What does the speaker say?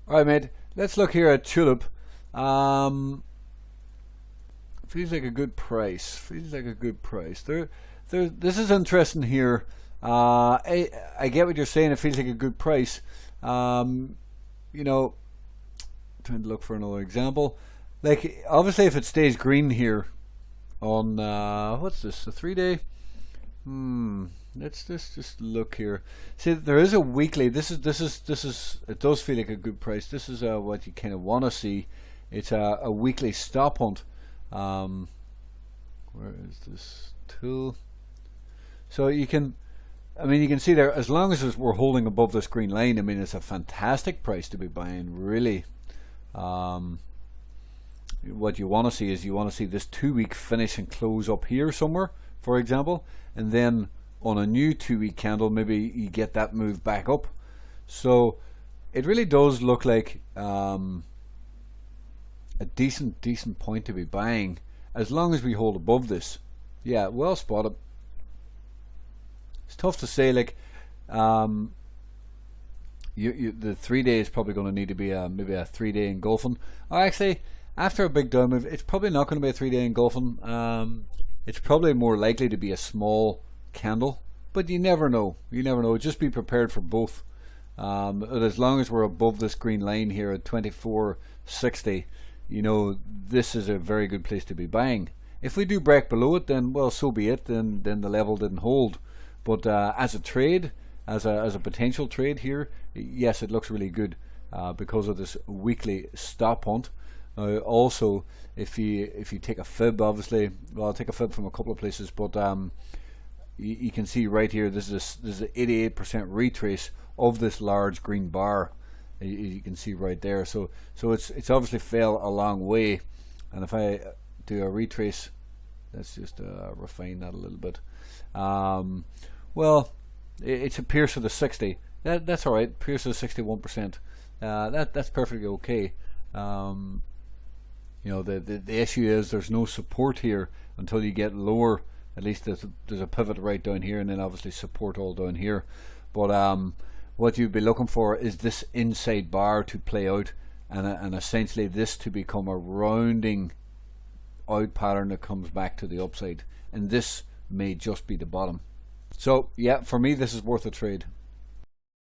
Alright mate, let's look here at TULIP. Feels like a good price. Feels like a good price. This is interesting here. I get what you're saying. It feels like a good price. You know, trying to look for another example. Like obviously, if it stays green here on what's this? A 3-day? Let's just look here. See, there is a weekly. This is. It does feel like a good price. This is what you kind of want to see. It's a weekly stop hunt. Where is this tool? So you can, I mean, you can see there, as long as we're holding above this green line, I mean, it's a fantastic price to be buying, really. What you want to see is you want to see this 2-week finish and close up here somewhere, for example, and then on a new 2-week candle, maybe you get that move back up. So it really does look like a decent point to be buying, as long as we hold above this. Yeah, well spotted. It's tough to say, like the 3-day is probably going to need to be maybe a 3-day engulfing. Or actually, after a big down move, it's probably not going to be a 3-day engulfing. It's probably more likely to be a small candle, but you never know. You never know. Just be prepared for both. As long as we're above this green line here at 24.60, you know, this is a very good place to be buying. If we do break below it, then well, so be it. Then the level didn't hold. But as a trade, as a potential trade here, yes, it looks really good because of this weekly stop hunt. Also, if you take a fib, obviously, well, I'll take a fib from a couple of places, but you can see right here, this is an 88% retrace of this large green bar. You can see right there. So it's obviously fell a long way, and if I do a retrace, let's just refine that a little bit. Well, it's a pierce of the 60. That's all right. Pierce of the 61%. That's perfectly okay. You know, the issue is there's no support here until you get lower. At least there's a pivot right down here, and then obviously support all down here. But what you'd be looking for is this inside bar to play out, and essentially this to become a rounding out pattern that comes back to the upside, and this may just be the bottom. So yeah, for me, this is worth a trade.